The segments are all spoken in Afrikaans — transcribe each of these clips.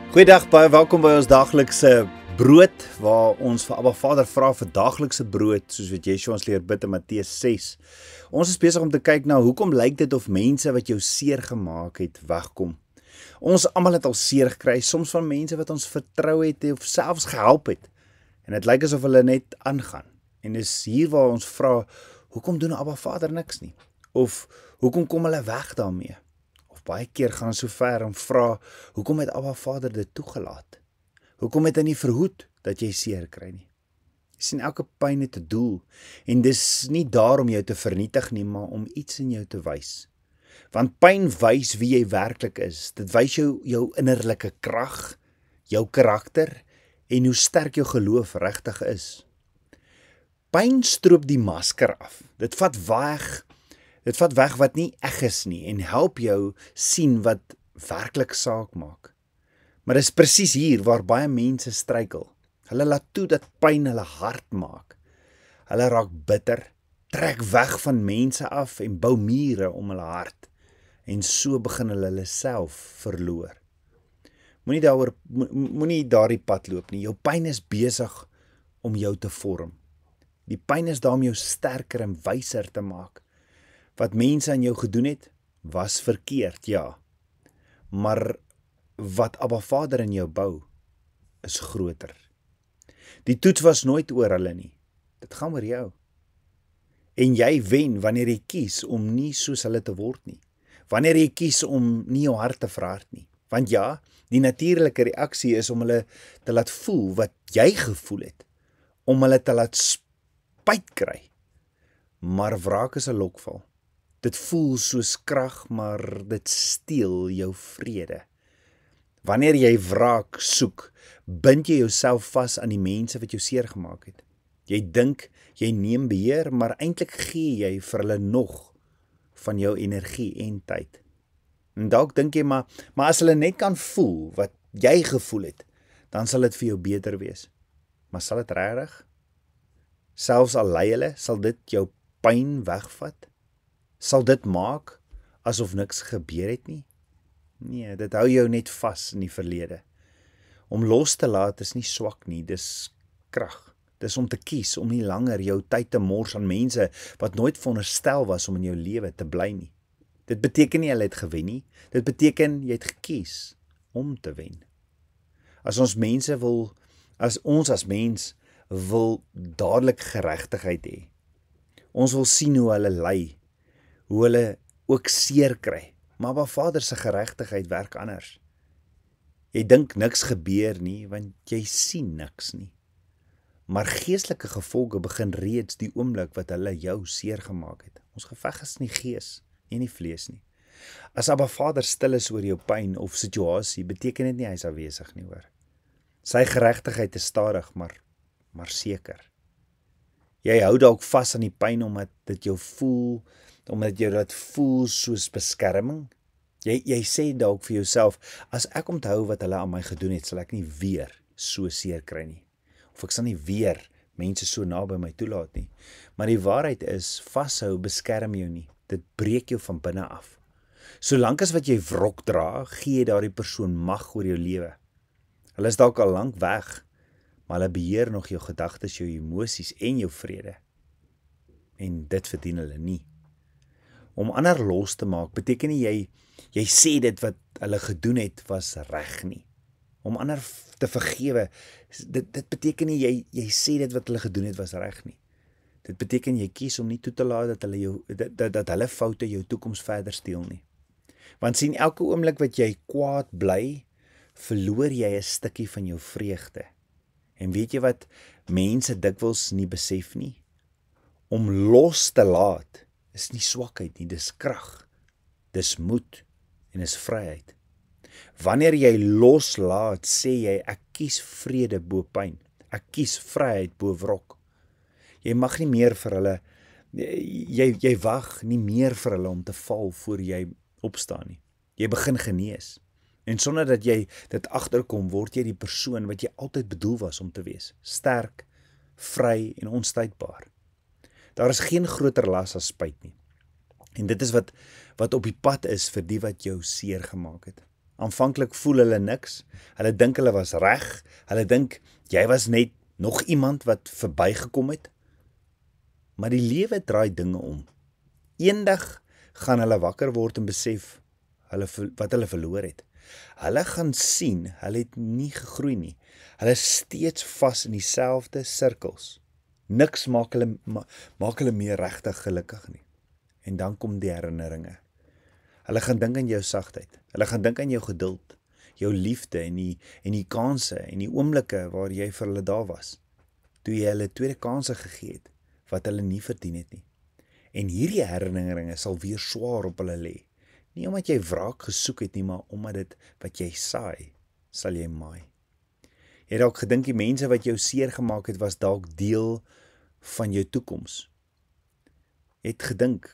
Goeiedag, baie welkom by ons daaglikse brood, waar ons vir Abba Vader vra vir daaglikse brood, soos wat Yeshua ons leer bid in Matteus 6. Ons is besig om te kyk na hoekom lyk dit of mense wat jou seer gemaak het, wegkom. Ons almal het al seer gekry, soms van mense wat ons vertrou het of selfs gehelp het. En dit lyk asof hulle net aangaan. En dis hier waar ons vra, hoekom doen Abba Vader niks nie? Of hoekom kom hulle weg daarmee? Baie keer gaan so ver en vra, hoekom het Abba Vader dit toegelaat? Hoekom het hy nie verhoed dat jy seer kry nie? Jy sien, elke pyn het 'n doel, en dis nie daar om jou te vernietig nie, maar om iets in jou te wys. Want pyn wys wie jy werklik is. Dit wys jou innerlike krag, jou karakter, en hoe sterk jou geloof regtig is. Pyn stroop die masker af. Dit vat weg wat nie eg is nie en help jou sien wat werklik saak maak. Maar dis presies hier waar baie mense struikel. Hulle laat toe dat pyn hulle hart maak. Hulle raak bitter, trek weg van mense af en bou mure om hulle hart. En so begin hulle self verloor. Moenie daardie pad loop nie. Jou pyn is besig om jou te vorm. Die pyn is daar om jou sterker en wyser te maak. Wat mense aan jou gedoen het, was verkeerd, ja. Maar wat Abba Vader in jou bou, is groter. Die toets was nooit oor hulle nie. Dit gaan oor jou. En jy wen wanneer jy kies om nie soos hulle te word nie. Wanneer jy kies om nie jou hart te verhard nie. Want ja, die natuurlike reaksie is om hulle te laat voel wat jy gevoel het. Om hulle te laat spyt kry. Maar wraak is 'n lokval. Dit voel soos krag, maar dit steel jou vrede. Wanneer jy wraak soek, bind jy jouself vas aan die mense wat jou seer gemaak het. Jy dink, jy neem beheer, maar eintlik gee jy vir hulle nog van jou energie en tyd. En dalk dink jy, maar as hulle net kan voel wat jy gevoel het, dan sal dit vir jou beter wees. Maar sal dit regtig? Selfs al ly hulle, sal dit jou pyn wegvat? Sal dit maak asof niks gebeur het nie? Nee, dit hou jou net vas in die verlede. Om los te laat is nie swak nie, dis krag. Dis om te kies om nie langer jou tyd te mors aan mense wat nooit veronderstel was om in jou lewe te bly nie. Dit beteken nie hulle het gewen nie, dit beteken jy het gekies om te wen. As ons as mens wil dadelik geregtigheid hê. Ons wil sien hoe hulle ly, hoe hulle ook seer kry. Maar Abba Vader se geregtigheid werk anders. Jy dink niks gebeur nie, want jy sien niks nie. Maar geestelike gevolge begin reeds die oomblik wat hulle jou seer gemaak het. Ons geveg is nie gees en nie vlees nie. As Abba Vader stil is oor jou pyn of situasie, beteken dit nie hy is afwesig nie, hoor. Sy geregtigheid is stadig, maar seker. Jy hou dalk vas aan die pyn omdat jy dit voel soos beskerming. Jy sê dalk vir jouself, as ek onthou wat hulle aan my gedoen het, sal ek nie weer so seer kry nie. Of ek sal nie weer mense so naby my toelaat nie. Maar die waarheid is, vashou beskerm jou nie. Dit breek jou van binne af. Solank as wat jy wrok dra, gee jy daardie persoon mag oor jou lewe. Hulle is dalk al lank weg, maar hulle beheer nog jou gedagtes, jou emosies en jou vrede. En dit verdien hulle nie. Om ander los te maak, beteken nie jy sê dit wat hulle gedoen het was reg nie. Om ander te vergewe, dit beteken nie jy sê dit wat hulle gedoen het was reg nie. Dit beteken jy kies om nie toe te laat dat hulle foute jou toekoms verder steel nie. Want sien, elke oomblik wat jy kwaad bly, verloor jy 'n stukkie van jou vreugde. En weet jy wat mense dikwels nie besef nie? Om los te laat is nie swakheid nie, dis krag, dis moed en is vryheid. Wanneer jy loslaat, sê jy, ek kies vrede bo pyn, ek kies vryheid bo wrok. Jy mag nie meer vir hulle, jy wag nie meer vir hulle om te val voor jy opstaan nie. Jy begin genees. En sonder dat jy dit agterkom, word jy die persoon wat jy altyd bedoel was om te wees. Sterk, vry en onstuitbaar. Daar is geen groter las as spyt nie. En dit is wat op die pad is vir die wat jou seer gemaak het. Aanvanklik voel hulle niks. Hulle dink hulle was reg. Hulle dink jy was net nog iemand wat verbygekom het. Maar die lewe draai dinge om. Eendag gaan hulle wakker word en besef wat hulle verloor het. Hulle gaan sien, hulle het nie gegroei nie. Hulle is steeds vas in dieselfde sirkels. Niks maak hulle meer regtig gelukkig nie. En dan kom die herinneringe. Hulle gaan dink aan jou sagtheid. Hulle gaan dink aan jou geduld, jou liefde en die kanse en die oomblikke waar jy vir hulle daar was. Toe jy hulle tweede kanse gegee het, wat hulle nie verdien het nie. En hierdie herinneringe sal weer swaar op hulle lê. Nie omdat jy wraak gesoek het nie, maar omdat dit wat jy saai, sal jy maai. Jy het dalk gedink die mense wat jou seer gemaak het, was dalk deel van jou toekoms. Jy het gedink,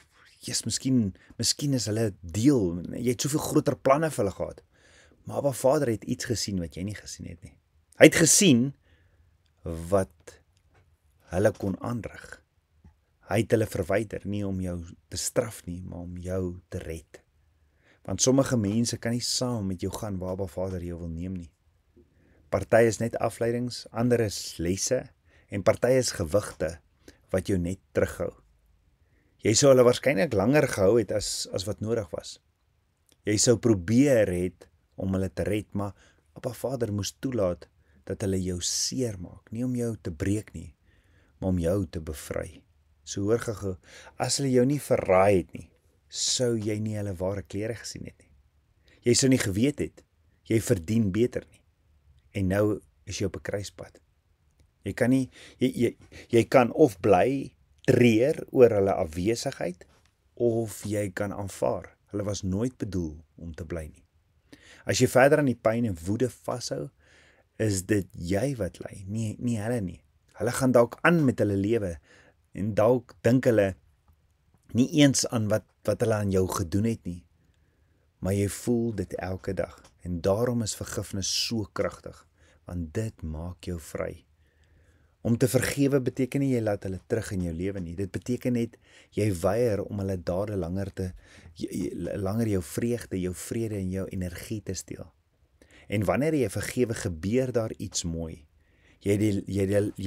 miskien is hulle deel, jy het soveel groter planne vir hulle gehad. Maar Abba Vader het iets gesien wat jy nie gesien het nie. Hy het gesien wat hulle kon aanrig. Hy het hulle verwyder, nie om jou te straf nie, maar om jou te red. Want sommige mense kan nie saam met jou gaan waar Abba Vader jou wil neem nie. Party is net afleidings, ander is lesse, en party is gewigte wat jou net terughou. Jy sou hulle waarskynlik langer gehou het as wat nodig was. Jy sou probeer het om hulle te red, maar Abba Vader moes toelaat dat hulle jou seer maak, nie om jou te breek nie, maar om jou te bevry. So hoor gou, as hulle jou nie verraai het nie, sou jy nie hulle ware klere gesien het nie. Jy sou nie geweet het, jy verdien beter nie. En nou is jy op 'n kruispunt. Jy kan of bly treur oor hulle afwesigheid, of jy kan aanvaar, hulle was nooit bedoel om te bly nie. As jy verder aan die pyn en woede vashou, is dit jy wat ly, nie hulle nie. Hulle gaan dalk aan met hulle lewe, en dalk dink hulle nie eens aan wat hulle aan jou gedoen het nie, maar jy voel dit elke dag, en daarom is vergifnis so kragtig, want dit maak jou vry. Om te vergewe beteken nie jy laat hulle terug in jou lewe nie, dit beteken net, jy weier om hulle dade langer jou vreugde, jou vrede en jou energie te steel. En wanneer jy vergewe, gebeur daar iets mooi. Jy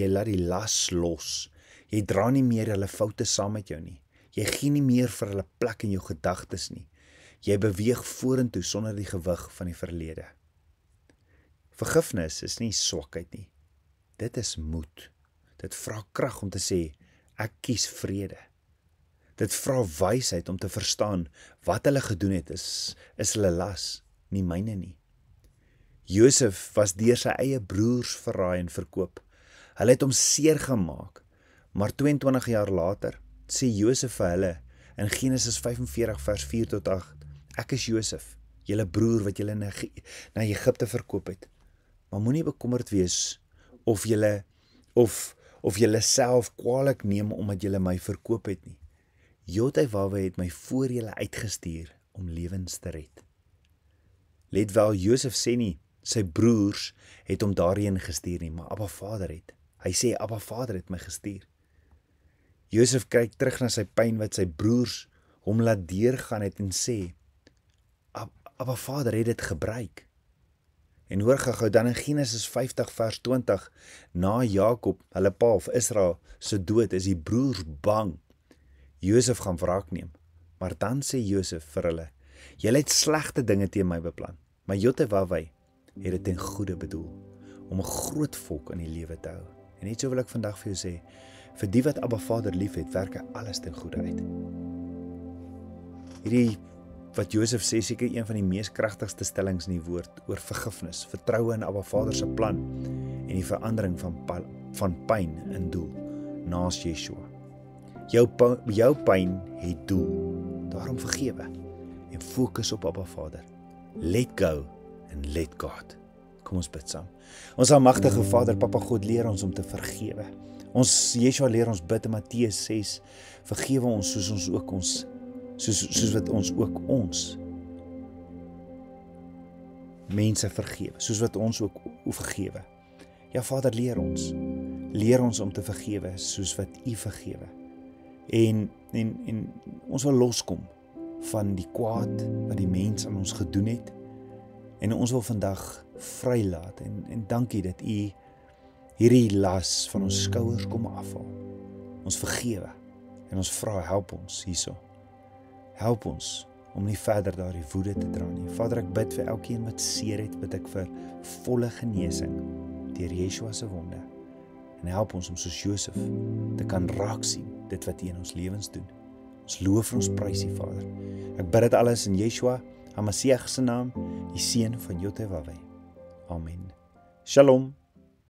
laat die las los, jy dra nie meer hulle foute saam met jou nie, jy gee nie meer vir hulle plek in jou gedagtes nie, jy beweeg vorentoe sonder die gewig van die verlede. Vergifnis is nie swakheid nie, dit is moed. Dit vra krag om te sê, ek kies vrede. Dit vra wysheid om te verstaan, wat hulle gedoen het is hulle las, nie myne nie. Josef was deur sy eie broers verraai en verkoop. Hulle het hom seer gemaak, maar 22 jaar later sê Josef vir hulle in Genesis 45 vers 4 tot 8, ek is Josef, julle broer wat julle na Egipte verkoop het. Maar moenie bekommerd wees of julle self kwaadlik neem omdat julle my verkoop het nie. Jotaiwawe het my voor julle uitgestuur om lewens te red. Let wel, Josef sê nie, sy broers het hom daarheen gestuur nie, maar Abba Vader het. Hy sê, Abba Vader het my gestuur. Josef kyk terug na sy pyn wat sy broers hom laat deurgaan het en sê, Abba Vader het dit gebruik. En hoor gou dan in Genesis 50 vers 20, na Jakob, hulle pa of Israel, se dood, is die broers bang. Josef gaan wraak neem, maar dan sê Josef vir hulle, julle het slegte dinge teen my beplan, maar Jotaiwawe het dit ten goeie bedoel, om 'n groot volk in die lewe te hou. En net so wil ek vandag vir jou sê, vir die wat Abba Vader lief het, werk hy alles ten goeie uit. Hierdie wat Josef sê, seker een van die mees kragtigste stellings in die woord oor vergifnis, vertroue in Abba Vader se plan en die verandering van pyn in doel naas Yeshua. Jou pyn het doel, daarom vergewe en fokus op Abba Vader. Let go and let God. Kom ons bid saam. Ons almagtige Vader, Papa God, leer ons om te vergewe. Ons Yeshua leer ons bid in Matteus 6, vergewe ons soos wat ons ook ons mense vergewe, soos wat ons ook vergewe. Ja Vader, leer ons om te vergewe soos wat U vergewe. En ons wil loskom van die kwaad wat die mens aan ons gedoen het, En ons wil vandag vrylaat en dankie dat U hierdie las van ons skouers kom afhaal. Ons vergewe en ons vra, help ons hierso. Help ons om nie verder daardie woede te dra nie. Vader, ek bid vir elkeen wat seer het, bid ek vir volle genesing deur Yeshua se wonde. En help ons om soos Josef te kan raak sien dit wat U in ons lewens doen. Ons loof en ons prys U, Vader. Ek bid dit alles in Yeshua HaMashiach se naam, die seun van Jotewaweh. Amen. Shalom.